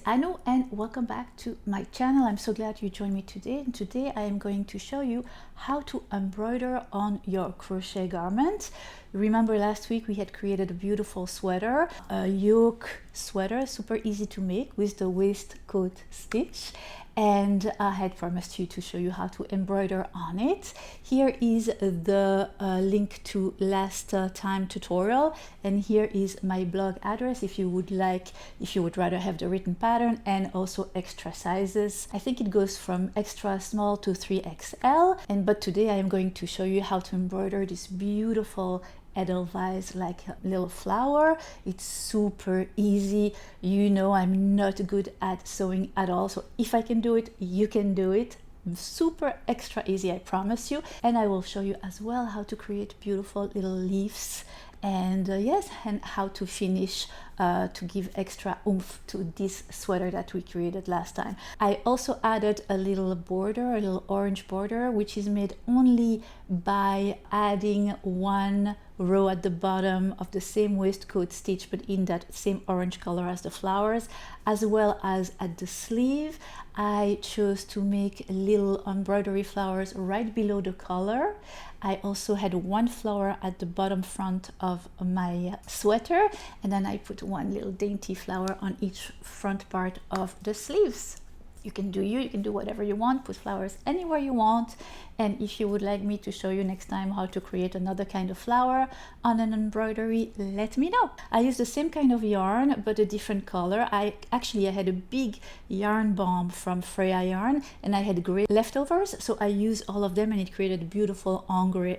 Anu and welcome back to my channel. I'm so glad you joined me today, and today I am going to show you how to embroider on your crochet garment. Remember last week we had created a beautiful sweater, a yoke sweater, super easy to make with the waistcoat stitch, and I had promised you to show you how to embroider on it. Here is the link to last time tutorial, and here is my blog address if you would rather have the written pattern and also extra sizes. I think it goes from extra small to 3XL, but today I am going to show you how to embroider this beautiful Edelweiss like a little flower. It's super easy. You know I'm not good at sewing at all, so if I can do it, you can do it. Super extra easy, I promise you. And I will show you as well how to create beautiful little leaves and and how to finish to give extra oomph to this sweater that we created last time. I also added a little border, a little orange border, which is made only by adding one row at the bottom of the same waistcoat stitch, but in that same orange color as the flowers, as well as at the sleeve. I chose to make little embroidery flowers right below the collar. I also had one flower at the bottom front of my sweater, and then I put one little dainty flower on each front part of the sleeves. You can do whatever you want, put flowers anywhere you want. And if you would like me to show you next time how to create another kind of flower on an embroidery, let me know. I used the same kind of yarn but a different color. I had a big yarn bomb from Freya yarn, and I had gray leftovers, so I used all of them, and it created a beautiful ombre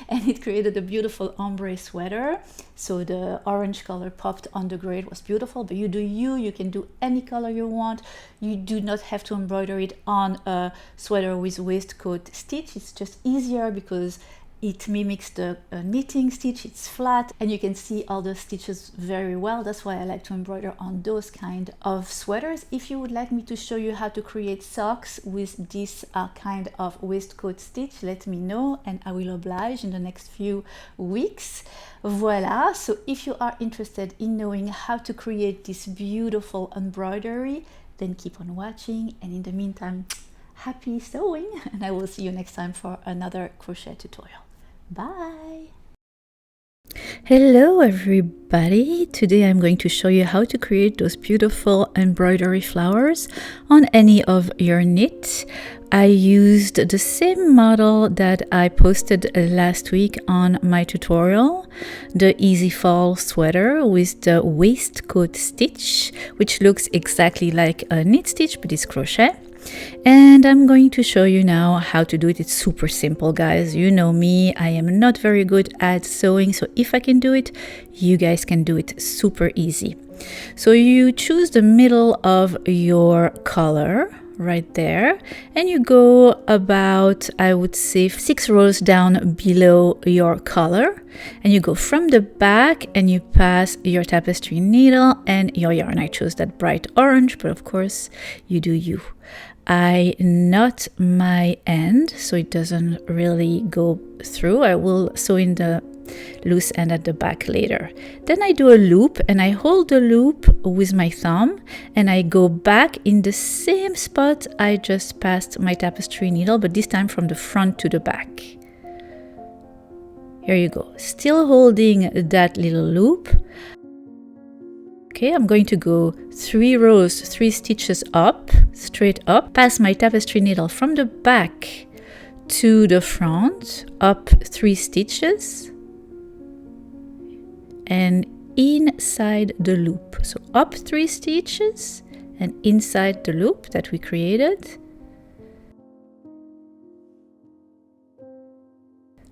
and it created a beautiful ombre sweater. So the orange color popped on the gray. It was beautiful, but you can do any color you want. You do not have to embroider it on a sweater with waistcoat stitch. It's just easier because it mimics the knitting stitch. It's flat and you can see all the stitches very well. That's why I like to embroider on those kind of sweaters. If you would like me to show you how to create socks with this kind of waistcoat stitch, let me know and I will oblige in the next few weeks. Voila, so if you are interested in knowing how to create this beautiful embroidery, then keep on watching, and in the meantime, happy sewing, and I will see you next time for another crochet tutorial. Bye! Hello everybody! Today I'm going to show you how to create those beautiful embroidery flowers on any of your knit. I used the same model that I posted last week on my tutorial, the Easy Fall sweater with the waistcoat stitch, which looks exactly like a knit stitch but it's crochet. And I'm going to show you now how to do it. It's super simple, guys. You know me, I am not very good at sewing, so if I can do it, you guys can do it super easy. So you choose the middle of your collar right there, and you go about, I would say, 6 rows down below your collar, and you go from the back and you pass your tapestry needle and your yarn. I chose that bright orange, but of course you do you. I knot my end so it doesn't really go through. I will sew in the loose end at the back later. Then I do a loop, and I hold the loop with my thumb, and I go back in the same spot I just passed my tapestry needle, but this time from the front to the back. Here you go, still holding that little loop. Okay, I'm going to go 3 rows, 3 stitches up, straight up, pass my tapestry needle from the back to the front, up 3 stitches, and inside the loop. So up 3 stitches and inside the loop that we created.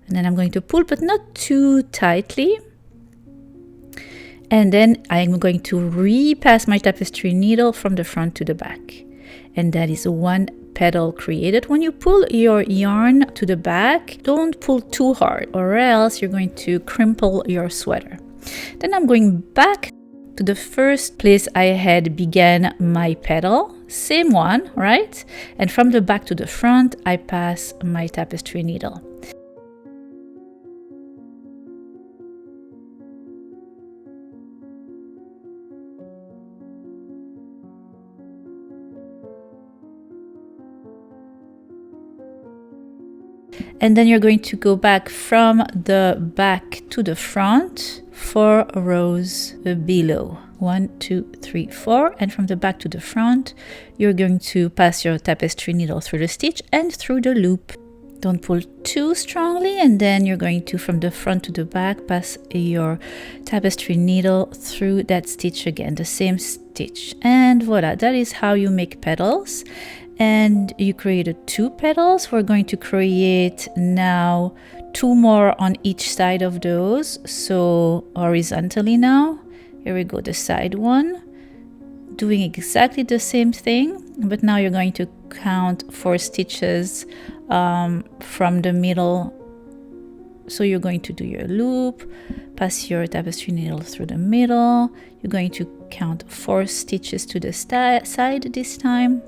And then I'm going to pull, but not too tightly. And then I'm going to repass my tapestry needle from the front to the back. And that is 1 petal created. When you pull your yarn to the back, don't pull too hard or else you're going to crimple your sweater. Then I'm going back to the first place I had began my petal, same one, right? And from the back to the front, I pass my tapestry needle. And then you're going to go back from the back to the front 4 rows below. 1, 2, 3, 4, and from the back to the front you're going to pass your tapestry needle through the stitch and through the loop. Don't pull too strongly, and then you're going to, from the front to the back, pass your tapestry needle through that stitch again, the same stitch, and voila, that is how you make petals. And you created 2 petals. We're going to create now 2 more on each side of those, so horizontally now. Here we go, the side one, doing exactly the same thing, but now you're going to count 4 stitches from the middle. So you're going to do your loop, pass your tapestry needle through the middle. You're going to count 4 stitches to the side this time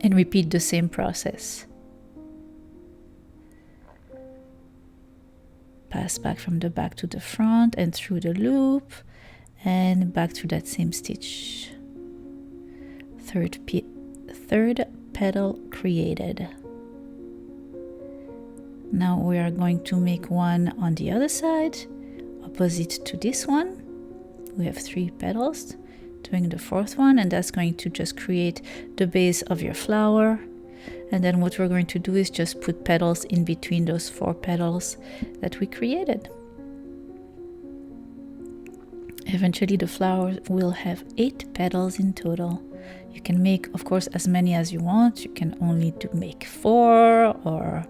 and repeat the same process. Pass back from the back to the front and through the loop and back through that same stitch. Third petal created. Now we are going to make one on the other side, opposite to this one. We have 3 petals, doing the 4th one, and that's going to just create the base of your flower. And then what we're going to do is just put petals in between those 4 petals that we created. Eventually the flower will have 8 petals in total. You can make, of course, as many as you want. You can only make 4, or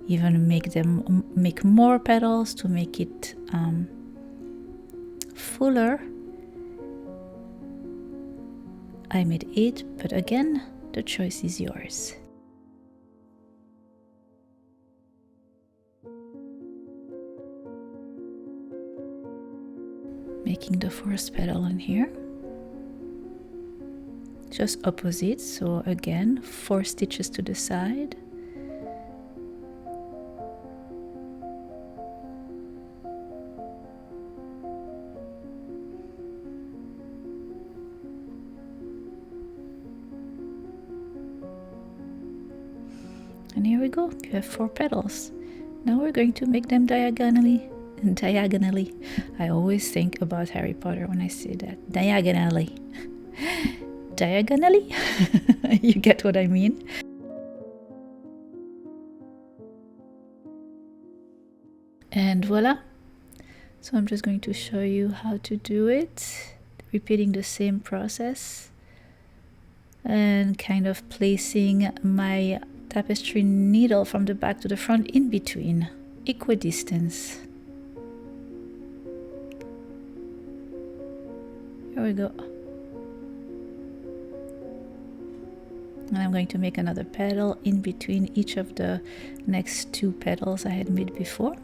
even make more petals to make it fuller. I made 8, but again, the choice is yours. Making the 4th petal in here, just opposite, so again 4 stitches to the side. And here we go, you have 4 petals. Now we're going to make them diagonally. I always think about Harry Potter when I say that. Diagonally. Diagonally? You get what I mean? And voila. So I'm just going to show you how to do it, repeating the same process and kind of placing my tapestry needle from the back to the front in between, equidistance. Here we go. And I'm going to make another petal in between each of the next 2 petals I had made before.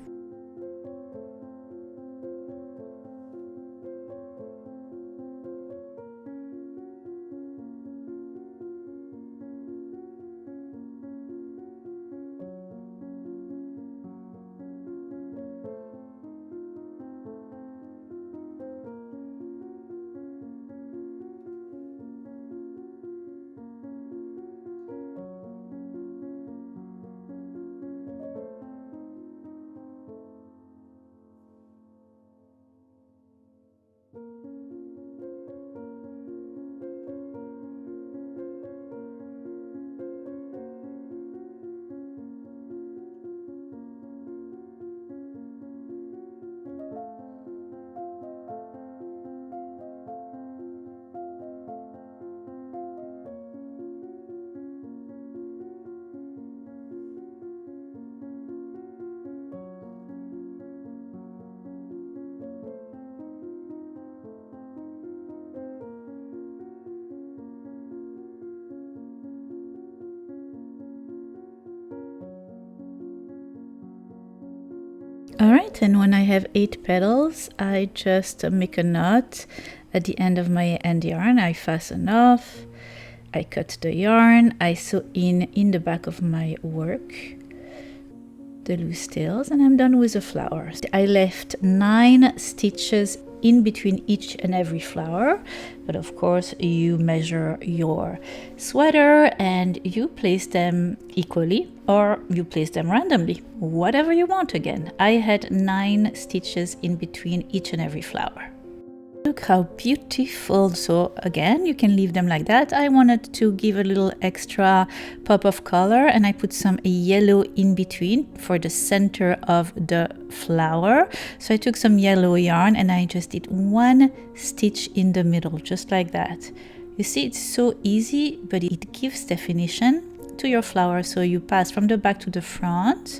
Alright, and when I have 8 petals, I just make a knot at the end of my end yarn. I fasten off, I cut the yarn, I sew in the back of my work the loose tails, and I'm done with the flower. I left 9 stitches in between each and every flower, but of course you measure your sweater and you place them equally or you place them randomly, whatever you want. Again, I had 9 stitches in between each and every flower. Look how beautiful. So again, you can leave them like that. I wanted to give a little extra pop of color and I put some yellow in between for the center of the flower. So I took some yellow yarn and I just did 1 stitch in the middle, just like that. You see, it's so easy, but it gives definition to your flower. So you pass from the back to the front,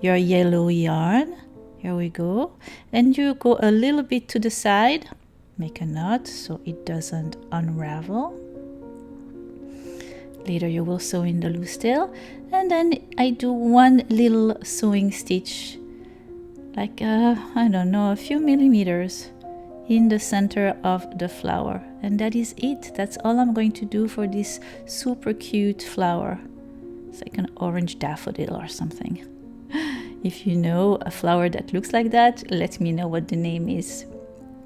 your yellow yarn. Here we go. And you go a little bit to the side. Make a knot so it doesn't unravel. Later you will sew in the loose tail, and then I do 1 little sewing stitch, like I don't know, a few millimeters in the center of the flower, and that is it. That's all I'm going to do for this super cute flower. It's like an orange daffodil or something. If you know a flower that looks like that, let me know what the name is.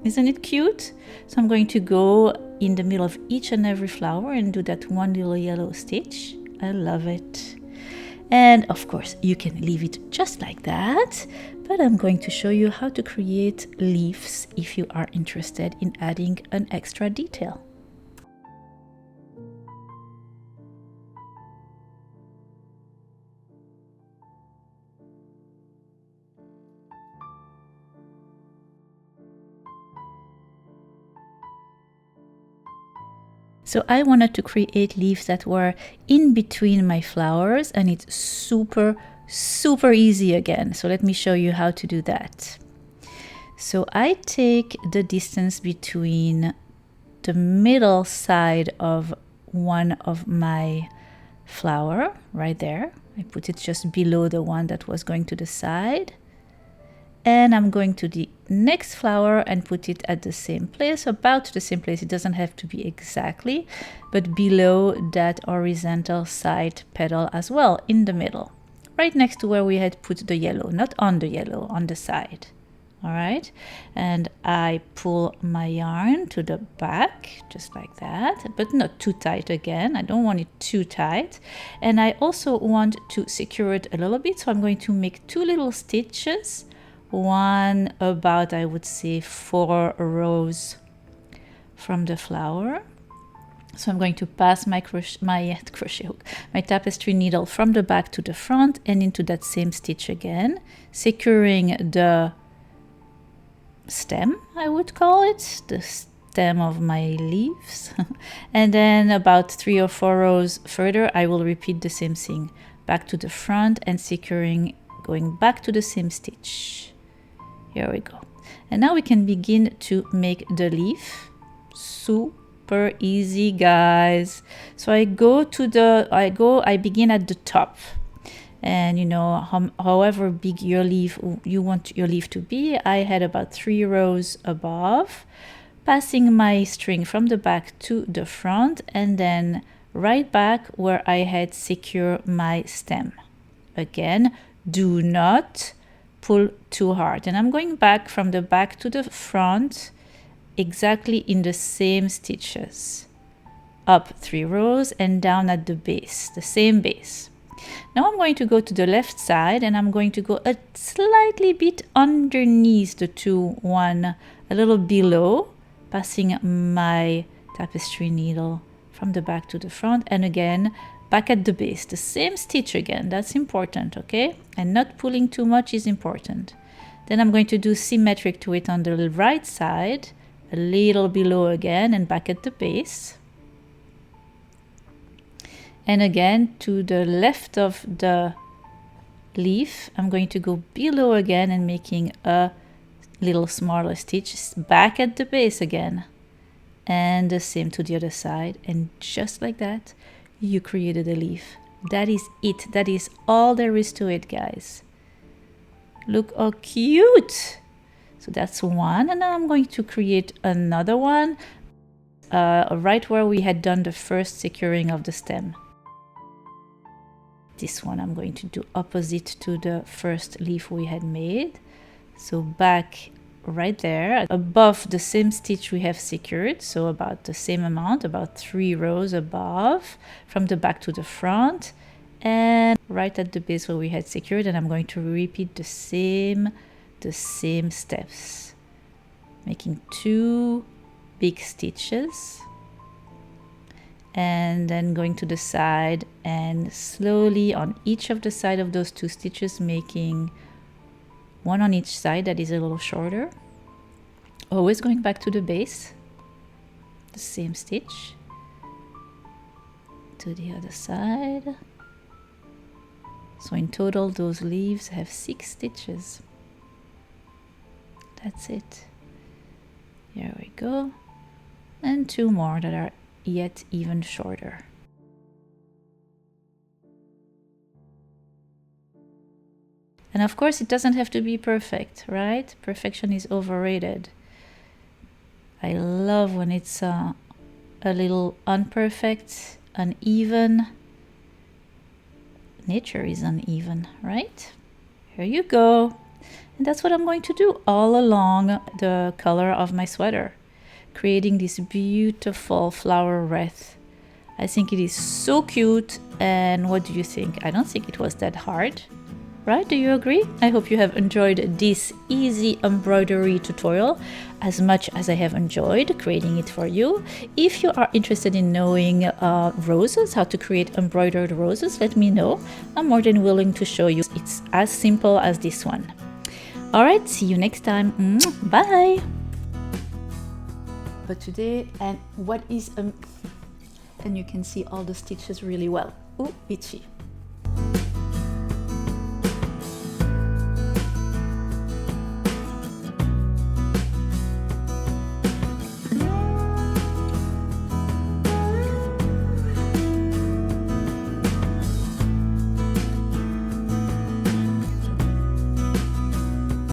Isn't it cute? So I'm going to go in the middle of each and every flower and do that 1 little yellow stitch. I love it. And of course, you can leave it just like that, but I'm going to show you how to create leaves if you are interested in adding an extra detail. So I wanted to create leaves that were in between my flowers, and it's super easy again. So let me show you how to do that. So I take the distance between the middle side of one of my flower right there. I put it just below the one that was going to the side. And I'm going to the next flower and put it at the same place, about the same place. It doesn't have to be exactly, but below that horizontal side petal as well, in the middle, right next to where we had put the yellow, not on the yellow, on the side. All right, and I pull my yarn to the back just like that, but not too tight again. I don't want it too tight, and I also want to secure it a little bit, so I'm going to make 2 little stitches, one about, I would say, 4 rows from the flower. So I'm going to pass my crochet hook, my tapestry needle from the back to the front and into that same stitch again, securing the stem, I would call it, the stem of my leaves. And then about 3 or 4 rows further, I will repeat the same thing, back to the front and securing, going back to the same stitch. Here we go. And now we can begin to make the leaf. Super easy, guys. So I begin at the top. And you know, however big your leaf, you want your leaf to be, I had about 3 rows above, passing my string from the back to the front and then right back where I had secured my stem. Again, do not pull too hard, and I'm going back from the back to the front exactly in the same stitches, up 3 rows and down at the base, the same base. Now I'm going to go to the left side and I'm going to go a slightly bit underneath the 2, 1 a little below, passing my tapestry needle from the back to the front, and again back at the base, the same stitch again. That's important, okay? And not pulling too much is important. Then I'm going to do symmetric to it on the right side, a little below again and back at the base. And again to the left of the leaf, I'm going to go below again and making a little smaller stitch back at the base again. And the same to the other side, and just like that, you created a leaf. That is it. That is all there is to it, guys. Look how cute. So that's one, and then I'm going to create another one right where we had done the first securing of the stem. This one I'm going to do opposite to the first leaf we had made. So back right there above the same stitch we have secured, so about the same amount, about 3 rows above from the back to the front, and right at the base where we had secured. And I'm going to repeat the same steps, making 2 big stitches, and then going to the side and slowly on each of the side of those 2 stitches making one on each side that is a little shorter, always going back to the base, the same stitch to the other side. So in total those leaves have 6 stitches. That's it. Here we go, and 2 more that are yet even shorter. And of course it doesn't have to be perfect, right? Perfection is overrated. I love when it's a little imperfect, uneven. Nature is uneven, right? Here you go. And that's what I'm going to do all along the color of my sweater, creating this beautiful flower wreath. I think it is so cute. And what do you think? I don't think it was that hard, right? Do you agree? I hope you have enjoyed this easy embroidery tutorial as much as I have enjoyed creating it for you. If you are interested in knowing roses, how to create embroidered roses, let me know. I'm more than willing to show you. It's as simple as this one. All right, see you next time. Bye. But today, and what is and you can see all the stitches really well. Ooh, itchy.